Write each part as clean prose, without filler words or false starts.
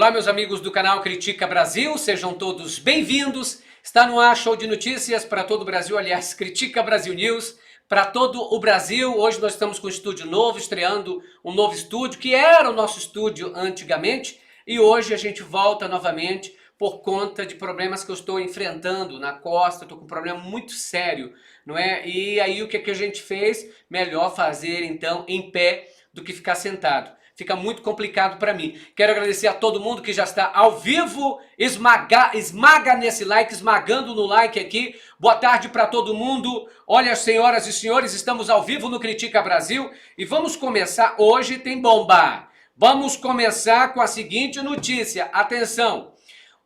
Olá, meus amigos do canal Critica Brasil, sejam todos bem-vindos. Está no ar show de notícias para todo o Brasil, aliás, Critica Brasil News para todo o Brasil. Hoje nós estamos com um estúdio novo, estreando um novo estúdio, que era o nosso estúdio antigamente, e hoje a gente volta novamente por conta de problemas que eu estou enfrentando na costa. Estou com um problema muito sério, não é? E aí o que a gente fez? Melhor fazer então em pé do que ficar sentado. Fica muito complicado para mim. Quero agradecer a todo mundo que já está ao vivo. Esmaga nesse like, esmagando no like aqui. Boa tarde para todo mundo. Olha, senhoras e senhores, estamos ao vivo no Critica Brasil. E vamos começar. Hoje tem bomba. Vamos começar com a seguinte notícia. Atenção.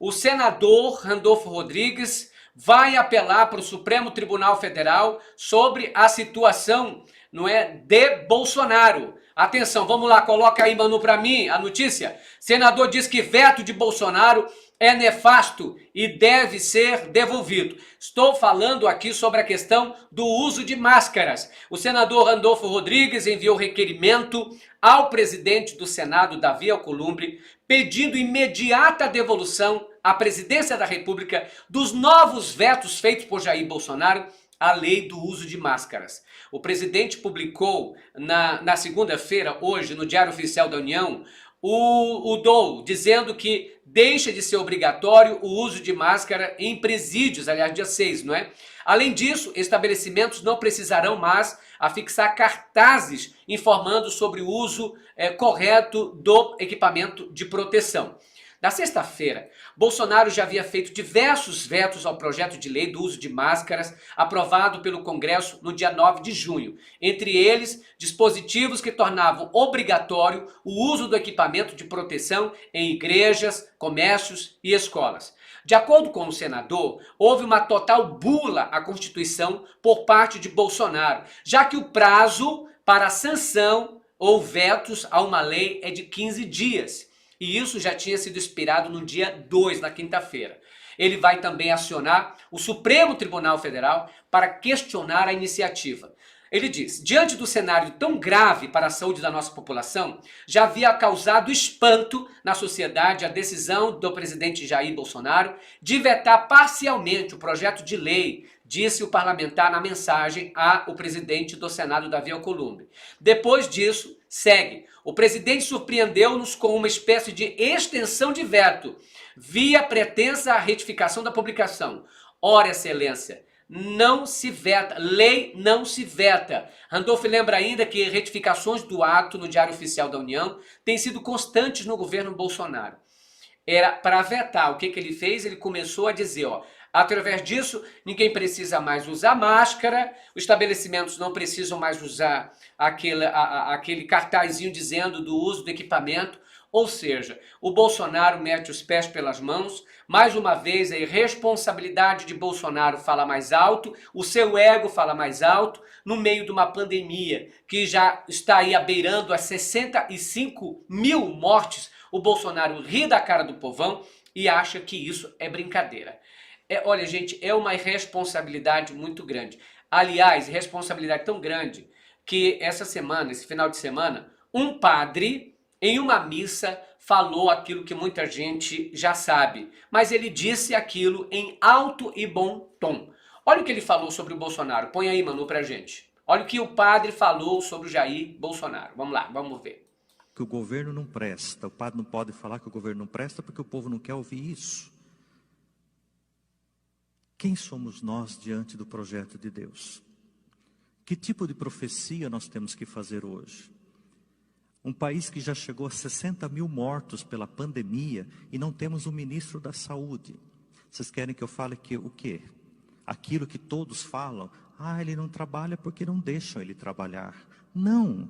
O senador Randolfo Rodrigues vai apelar para o Supremo Tribunal Federal sobre a situação, não é, de Bolsonaro. Atenção, vamos lá, coloca aí, Manu, para mim a notícia. Senador diz que veto de Bolsonaro é nefasto e deve ser devolvido. Estou falando aqui sobre a questão do uso de máscaras. O senador Randolfo Rodrigues enviou requerimento ao presidente do Senado, Davi Alcolumbre, pedindo imediata devolução à presidência da República dos novos vetos feitos por Jair Bolsonaro à lei do uso de máscaras. O presidente publicou na segunda-feira, hoje, no Diário Oficial da União, o DOU, dizendo que deixa de ser obrigatório o uso de máscara em presídios, aliás, dia 6, não é? Além disso, estabelecimentos não precisarão mais afixar cartazes informando sobre o uso correto do equipamento de proteção. Na sexta-feira, Bolsonaro já havia feito diversos vetos ao projeto de lei do uso de máscaras aprovado pelo Congresso no dia 9 de junho. Entre eles, dispositivos que tornavam obrigatório o uso do equipamento de proteção em igrejas, comércios e escolas. De acordo com o senador, houve uma total bula à Constituição por parte de Bolsonaro, já que o prazo para a sanção ou vetos a uma lei é de 15 dias. E isso já tinha sido expirado no dia 2, na quinta-feira. Ele vai também acionar o Supremo Tribunal Federal para questionar a iniciativa. Ele diz, diante do cenário tão grave para a saúde da nossa população, já havia causado espanto na sociedade a decisão do presidente Jair Bolsonaro de vetar parcialmente o projeto de lei, disse o parlamentar na mensagem ao presidente do Senado, Davi Alcolumbre. Depois disso, segue. O presidente surpreendeu-nos com uma espécie de extensão de veto, via pretensa retificação da publicação. Ora, excelência, não se veta, lei não se veta. Randolfo lembra ainda que retificações do ato no Diário Oficial da União têm sido constantes no governo Bolsonaro. Era para vetar. O que ele fez? Ele começou a dizer, através disso, ninguém precisa mais usar máscara, os estabelecimentos não precisam mais usar aquele cartazinho dizendo do uso do equipamento. Ou seja, o Bolsonaro mete os pés pelas mãos. Mais uma vez, a irresponsabilidade de Bolsonaro fala mais alto, o seu ego fala mais alto, no meio de uma pandemia que já está aí beirando as 65 mil mortes. O Bolsonaro ri da cara do povão e acha que isso é brincadeira. Olha, gente, é uma irresponsabilidade muito grande. Aliás, responsabilidade tão grande que essa semana, esse final de semana, um padre, em uma missa, falou aquilo que muita gente já sabe. Mas ele disse aquilo em alto e bom tom. Olha o que ele falou sobre o Bolsonaro. Põe aí, Manu, pra gente. Olha o que o padre falou sobre o Jair Bolsonaro. Vamos lá, vamos ver. Que o governo não presta. O padre não pode falar que o governo não presta porque o povo não quer ouvir isso. Quem somos nós diante do projeto de Deus? Que tipo de profecia nós temos que fazer hoje? Um país que já chegou a 60 mil mortos pela pandemia e não temos um ministro da saúde. Vocês querem que eu fale que o quê? Aquilo que todos falam, ele não trabalha porque não deixam ele trabalhar. Não,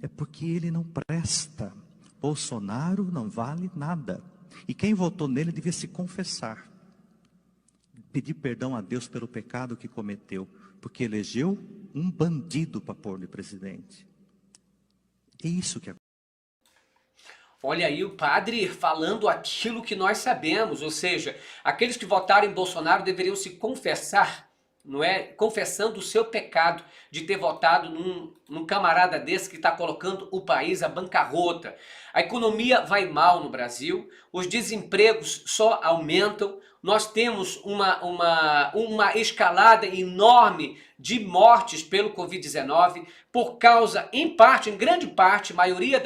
é porque ele não presta. Bolsonaro não vale nada. E quem votou nele devia se confessar. Pedir perdão a Deus pelo pecado que cometeu, porque elegeu um bandido para pôr de presidente. É isso que acontece. Olha aí o padre falando aquilo que nós sabemos, ou seja, aqueles que votaram em Bolsonaro deveriam se confessar não é? Confessando o seu pecado de ter votado num camarada desse que está colocando o país à bancarrota. A economia vai mal no Brasil, os desempregos só aumentam, nós temos uma escalada enorme de mortes pelo Covid-19 por causa, em parte, em grande parte, maioria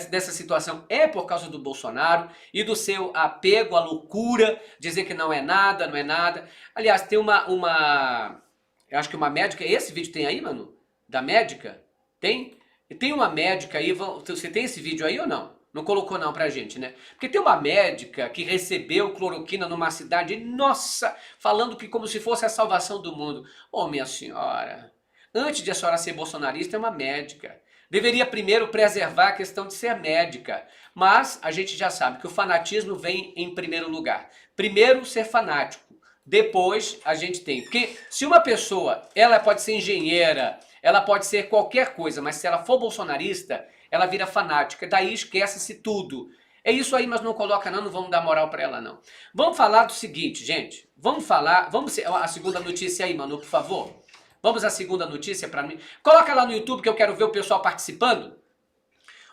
dessa situação é por causa do Bolsonaro e do seu apego à loucura, dizer que não é nada, não é nada. Aliás, tem eu acho que uma médica, esse vídeo tem aí, Manu? Da médica? Tem? E tem uma médica aí, você tem esse vídeo aí ou não? Não colocou não pra gente, né? Porque tem uma médica que recebeu cloroquina numa cidade, nossa, falando que como se fosse a salvação do mundo. Ô, minha senhora, antes de a senhora ser bolsonarista, é uma médica. Deveria primeiro preservar a questão de ser médica, mas a gente já sabe que o fanatismo vem em primeiro lugar. Primeiro ser fanático, depois a gente tem. Porque se uma pessoa, ela pode ser engenheira, ela pode ser qualquer coisa, mas se ela for bolsonarista, ela vira fanática, daí esquece-se tudo. É isso aí, mas não coloca não vamos dar moral pra ela não. Vamos falar do seguinte, gente, vamos a segunda notícia aí, Manu, por favor. Vamos à segunda notícia para mim. Coloca lá no YouTube que eu quero ver o pessoal participando.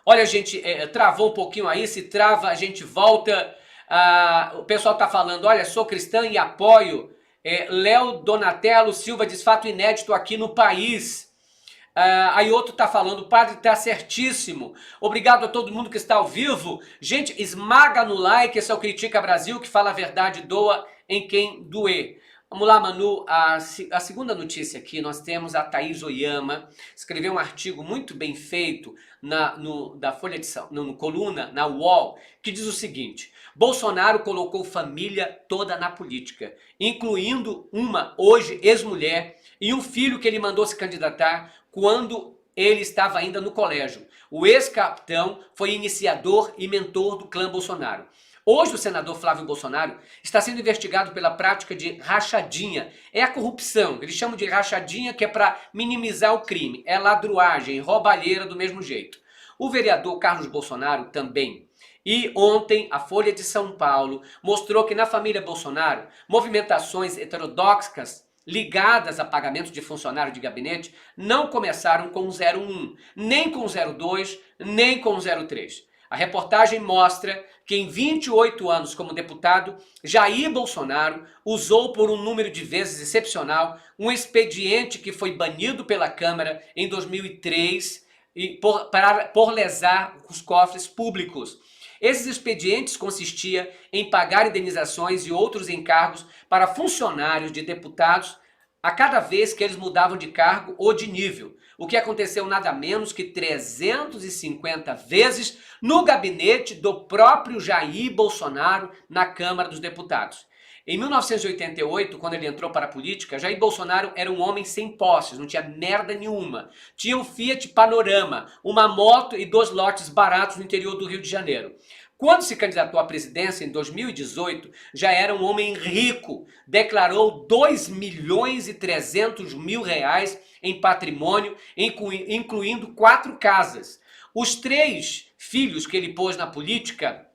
Olha, gente, travou um pouquinho aí. Se trava, a gente volta. O pessoal está falando, olha, sou cristã e apoio. Léo Donatello Silva diz, fato inédito aqui no país. Aí outro está falando, o padre está certíssimo. Obrigado a todo mundo que está ao vivo. Gente, esmaga no like, esse é o Critica Brasil, que fala a verdade, doa em quem doer. Vamos lá, Manu, a segunda notícia aqui, nós temos a Thaís Oyama, escreveu um artigo muito bem feito da Folha de no coluna, na UOL, que diz o seguinte, Bolsonaro colocou família toda na política, incluindo uma, hoje, ex-mulher, e um filho que ele mandou se candidatar quando ele estava ainda no colégio. O ex-capitão foi iniciador e mentor do clã Bolsonaro. Hoje o senador Flávio Bolsonaro está sendo investigado pela prática de rachadinha. É a corrupção, eles chamam de rachadinha que é para minimizar o crime. É ladruagem, roubalheira do mesmo jeito. O vereador Carlos Bolsonaro também. E ontem a Folha de São Paulo mostrou que na família Bolsonaro, movimentações heterodoxas ligadas a pagamento de funcionário de gabinete não começaram com o 01, nem com o 02, nem com o 03. A reportagem mostra que em 28 anos como deputado, Jair Bolsonaro usou por um número de vezes excepcional um expediente que foi banido pela Câmara em 2003 por lesar os cofres públicos. Esses expedientes consistiam em pagar indenizações e outros encargos para funcionários de deputados a cada vez que eles mudavam de cargo ou de nível, o que aconteceu nada menos que 350 vezes no gabinete do próprio Jair Bolsonaro na Câmara dos Deputados. Em 1988, quando ele entrou para a política, Jair Bolsonaro era um homem sem posses, não tinha merda nenhuma. Tinha um Fiat Panorama, uma moto e 2 lotes baratos no interior do Rio de Janeiro. Quando se candidatou à presidência em 2018, já era um homem rico, declarou 2.300.000 reais em patrimônio, incluindo 4 casas. Os 3 filhos que ele pôs na política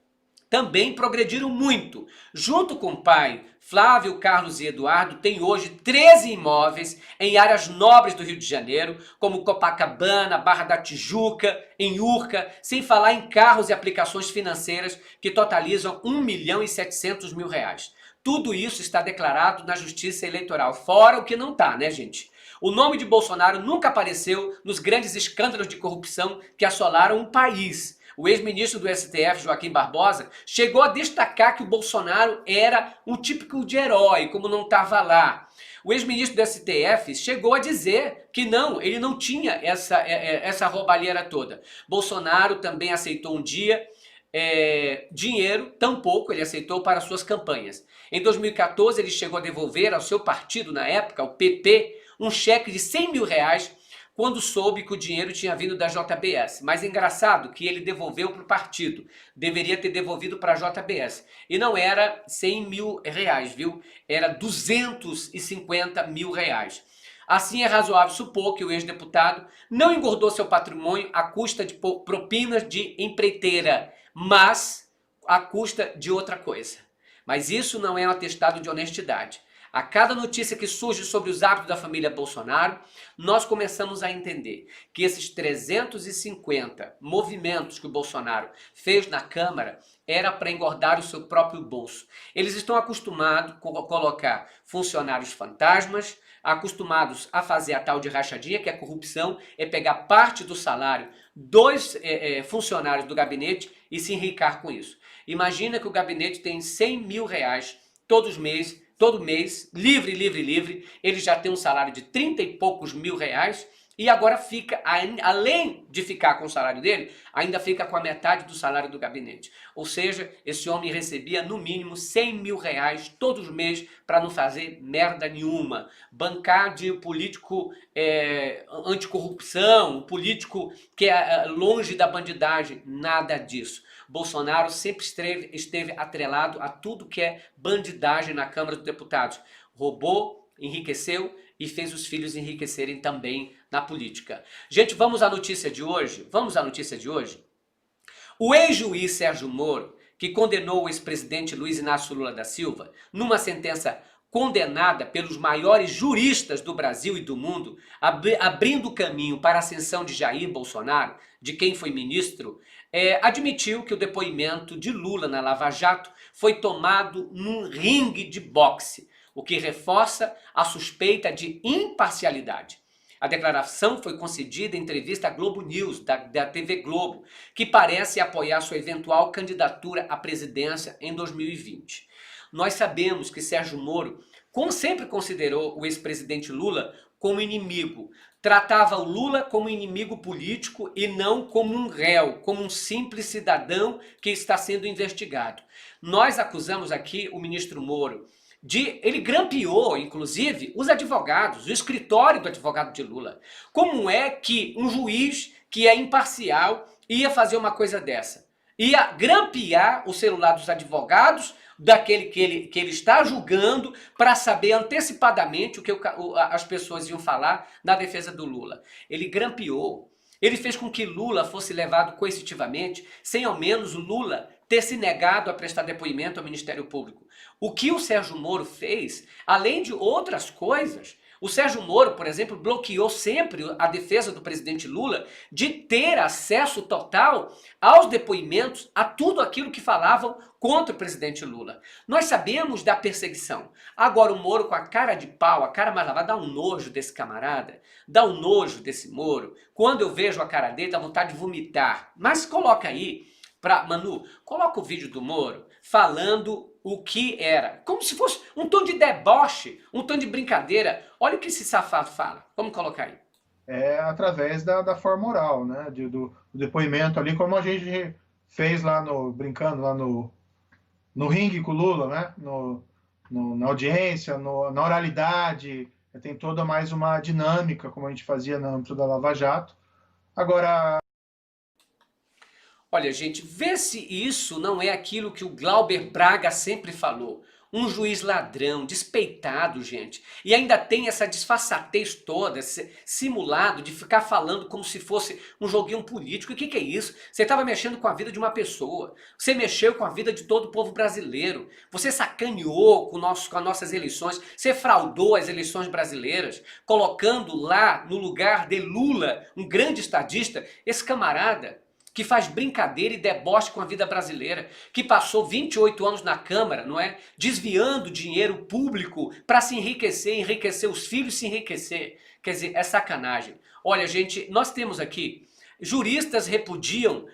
também progrediram muito. Junto com o pai, Flávio, Carlos e Eduardo, tem hoje 13 imóveis em áreas nobres do Rio de Janeiro, como Copacabana, Barra da Tijuca, em Urca, sem falar em carros e aplicações financeiras que totalizam 1.700.000 reais. Tudo isso está declarado na Justiça Eleitoral, fora o que não está, né, gente? O nome de Bolsonaro nunca apareceu nos grandes escândalos de corrupção que assolaram o país. O ex-ministro do STF, Joaquim Barbosa, chegou a destacar que o Bolsonaro era um típico de herói, como não estava lá. O ex-ministro do STF chegou a dizer que não, ele não tinha essa roubalheira toda. Bolsonaro também aceitou um dia dinheiro, tampouco ele aceitou para suas campanhas. Em 2014, ele chegou a devolver ao seu partido, na época, o PP, um cheque de 100 mil reais, quando soube que o dinheiro tinha vindo da JBS. Mas é engraçado que ele devolveu para o partido. Deveria ter devolvido para a JBS. E não era 100 mil reais, viu? Era 250 mil reais. Assim é razoável supor que o ex-deputado não engordou seu patrimônio à custa de propinas de empreiteira, mas à custa de outra coisa. Mas isso não é um atestado de honestidade. A cada notícia que surge sobre os hábitos da família Bolsonaro, nós começamos a entender que esses 350 movimentos que o Bolsonaro fez na Câmara era para engordar o seu próprio bolso. Eles estão acostumados a colocar funcionários fantasmas, acostumados a fazer a tal de rachadinha, que é corrupção, é pegar parte do salário dos funcionários do gabinete e se enricar com isso. Imagina que o gabinete tem 100 mil reais todo mês, livre, ele já tem um salário de 30 e poucos mil reais e agora fica, além de ficar com o salário dele, ainda fica com a metade do salário do gabinete. Ou seja, esse homem recebia no mínimo 100 mil reais todos os meses para não fazer merda nenhuma. Bancar de político anticorrupção, político que é longe da bandidagem, nada disso. Bolsonaro sempre esteve atrelado a tudo que é bandidagem na Câmara dos Deputados. Roubou, enriqueceu e fez os filhos enriquecerem também na política. Gente, vamos à notícia de hoje? Vamos à notícia de hoje? O ex-juiz Sérgio Moro, que condenou o ex-presidente Luiz Inácio Lula da Silva numa sentença condenada pelos maiores juristas do Brasil e do mundo, abrindo caminho para a ascensão de Jair Bolsonaro, de quem foi ministro, admitiu que o depoimento de Lula na Lava Jato foi tomado num ringue de boxe, o que reforça a suspeita de imparcialidade. A declaração foi concedida em entrevista à Globo News, da TV Globo, que parece apoiar sua eventual candidatura à presidência em 2020. Nós sabemos que Sérgio Moro sempre considerou o ex-presidente Lula como inimigo. Tratava o Lula como inimigo político e não como um réu, como um simples cidadão que está sendo investigado. Nós acusamos aqui o ministro Moro ele grampeou, inclusive, os advogados, o escritório do advogado de Lula. Como é que um juiz que é imparcial ia fazer uma coisa dessa? Ia grampear o celular dos advogados, daquele que ele está julgando, para saber antecipadamente o que as pessoas iam falar na defesa do Lula. Ele grampeou. Ele fez com que Lula fosse levado coercitivamente, sem ao menos o Lula ter se negado a prestar depoimento ao Ministério Público. O que o Sérgio Moro fez, além de outras coisas, o Sérgio Moro, por exemplo, bloqueou sempre a defesa do presidente Lula de ter acesso total aos depoimentos, a tudo aquilo que falavam contra o presidente Lula. Nós sabemos da perseguição. Agora o Moro com a cara de pau, a cara mais lavada, dá um nojo desse camarada, dá um nojo desse Moro. Quando eu vejo a cara dele, dá vontade de vomitar. Mas coloca aí, Manu, coloca o vídeo do Moro falando o que era. Como se fosse um tom de deboche, um tom de brincadeira. Olha o que esse safado fala. Vamos colocar aí. Através da forma oral, né? Do depoimento ali, como a gente fez lá brincando lá no ringue com o Lula, né? Na audiência, na oralidade. Tem toda mais uma dinâmica, como a gente fazia no âmbito da Lava Jato. Agora... Olha, gente, vê se isso não é aquilo que o Glauber Braga sempre falou. Um juiz ladrão, despeitado, gente. E ainda tem essa disfarçatez toda, esse simulado de ficar falando como se fosse um joguinho político. E o que é isso? Você estava mexendo com a vida de uma pessoa. Você mexeu com a vida de todo o povo brasileiro. Você sacaneou com as nossas eleições. Você fraudou as eleições brasileiras, colocando lá no lugar de Lula, um grande estadista, esse camarada que faz brincadeira e deboche com a vida brasileira, que passou 28 anos na Câmara, não é? Desviando dinheiro público para se enriquecer os filhos, se enriquecer. Quer dizer, é sacanagem. Olha, gente, nós temos aqui, juristas repudiam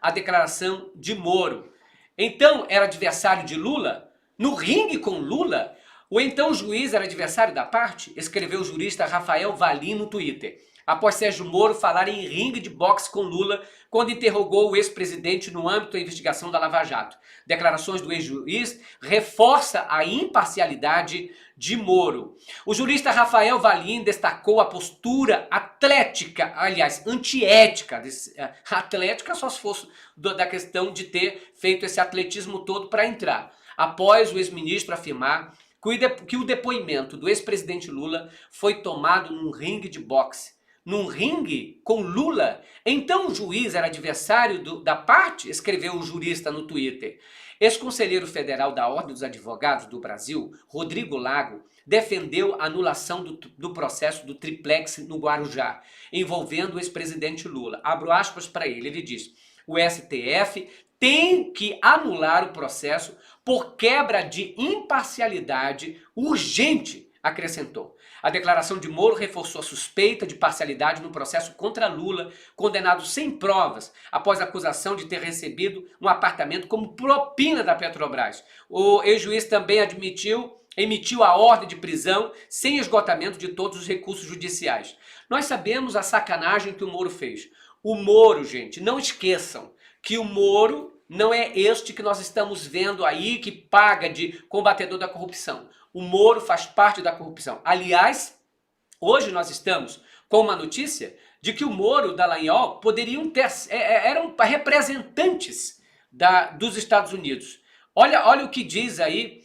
a declaração de Moro. Então, era adversário de Lula? No ringue com Lula? Ou então o juiz era adversário da parte? Escreveu o jurista Rafael Valim no Twitter, após Sérgio Moro falar em ringue de boxe com Lula quando interrogou o ex-presidente no âmbito da investigação da Lava Jato. Declarações do ex-juiz reforça a imparcialidade de Moro. O jurista Rafael Valim destacou a postura atlética, aliás, antiética, atlética só se fosse da questão de ter feito esse atletismo todo para entrar, após o ex-ministro afirmar que o depoimento do ex-presidente Lula foi tomado num ringue de boxe. num ringue com Lula? Então o juiz era adversário da parte? Escreveu um jurista no Twitter. Ex-conselheiro federal da Ordem dos Advogados do Brasil, Rodrigo Lago, defendeu a anulação do processo do triplex no Guarujá, envolvendo o ex-presidente Lula. Abro aspas para ele, ele diz: o STF tem que anular o processo por quebra de imparcialidade urgente, acrescentou. A declaração de Moro reforçou a suspeita de parcialidade no processo contra Lula, condenado sem provas, após a acusação de ter recebido um apartamento como propina da Petrobras. O ex-juiz também emitiu a ordem de prisão sem esgotamento de todos os recursos judiciais. Nós sabemos a sacanagem que o Moro fez. O Moro, gente, não esqueçam que o Moro não é este que nós estamos vendo aí, que paga de combatedor da corrupção. O Moro faz parte da corrupção. Aliás, hoje nós estamos com uma notícia de que o Moro e o Dallagnol poderiam eram representantes dos Estados Unidos. Olha o que diz aí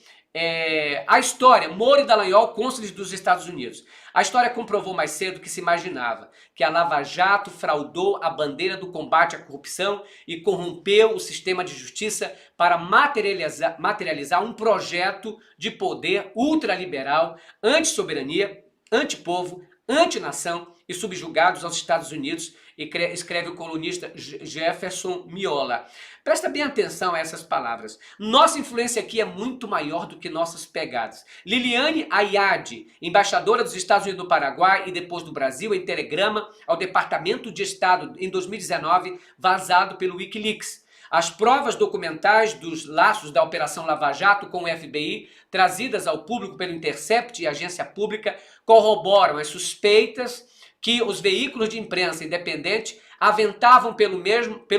a história, Moro e Dallagnol, cônsules dos Estados Unidos. A história comprovou mais cedo que se imaginava, que a Lava Jato fraudou a bandeira do combate à corrupção e corrompeu o sistema de justiça para materializar um projeto de poder ultraliberal, anti-soberania, anti-povo, anti-nação e subjugados aos Estados Unidos, escreve o colunista Jefferson Miola. Presta bem atenção a essas palavras. Nossa influência aqui é muito maior do que nossas pegadas. Liliane Ayad, embaixadora dos Estados Unidos do Paraguai e depois do Brasil, em telegrama ao Departamento de Estado em 2019, vazado pelo Wikileaks. As provas documentais dos laços da Operação Lava Jato com o FBI, trazidas ao público pelo Intercept e agência pública, corroboram as suspeitas que os veículos de imprensa independente aventavam pelo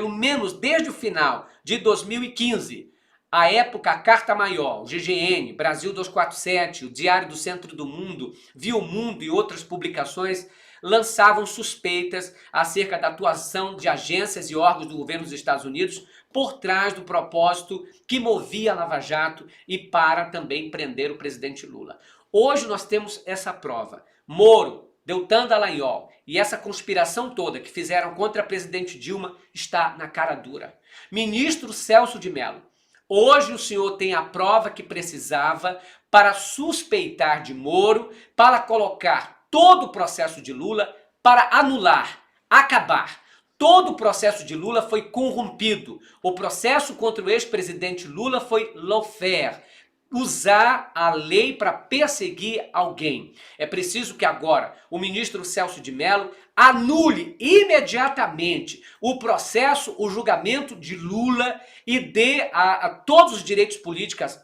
menos desde o final de 2015. À época, a Carta Maior, o GGN, Brasil 247, o Diário do Centro do Mundo, Viu Mundo e outras publicações lançavam suspeitas acerca da atuação de agências e órgãos do governo dos Estados Unidos por trás do propósito que movia a Lava Jato e para também prender o presidente Lula. Hoje nós temos essa prova. Moro, Deltan Dallagnol e essa conspiração toda que fizeram contra a presidente Dilma está na cara dura. Ministro Celso de Mello, hoje o senhor tem a prova que precisava para suspeitar de Moro, para colocar todo o processo de Lula, para anular, acabar. Todo o processo de Lula foi corrompido. O processo contra o ex-presidente Lula foi lawfare. Usar a lei para perseguir alguém. É preciso que agora o ministro Celso de Mello anule imediatamente o processo, o julgamento de Lula e dê a todos os direitos políticos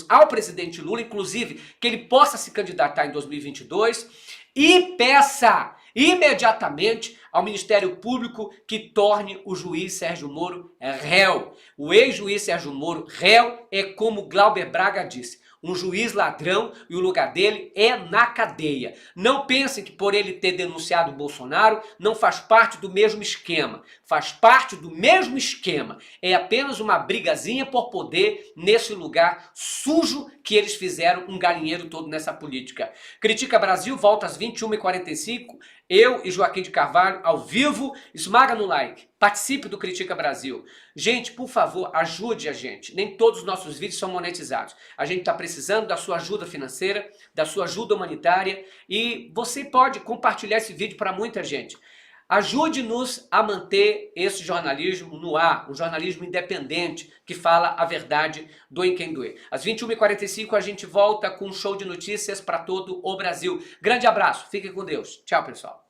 ao presidente Lula, inclusive que ele possa se candidatar em 2022 e peça imediatamente ao Ministério Público que torne o juiz Sérgio Moro réu. O ex-juiz Sérgio Moro réu é como Glauber Braga disse, um juiz ladrão e o lugar dele é na cadeia. Não pensem que por ele ter denunciado o Bolsonaro não faz parte do mesmo esquema. Faz parte do mesmo esquema. É apenas uma brigazinha por poder nesse lugar sujo que eles fizeram um galinheiro todo nessa política. Critica Brasil volta às 21h45. Eu e Joaquim de Carvalho ao vivo. Esmaga no like. Participe do Critica Brasil. Gente, por favor, ajude a gente. Nem todos os nossos vídeos são monetizados. A gente está precisando da sua ajuda financeira, da sua ajuda humanitária e você pode compartilhar esse vídeo para muita gente. Ajude-nos a manter esse jornalismo no ar, um jornalismo independente que fala a verdade, doem quem doer. Às 21h45 a gente volta com um show de notícias para todo o Brasil. Grande abraço, fiquem com Deus. Tchau, pessoal.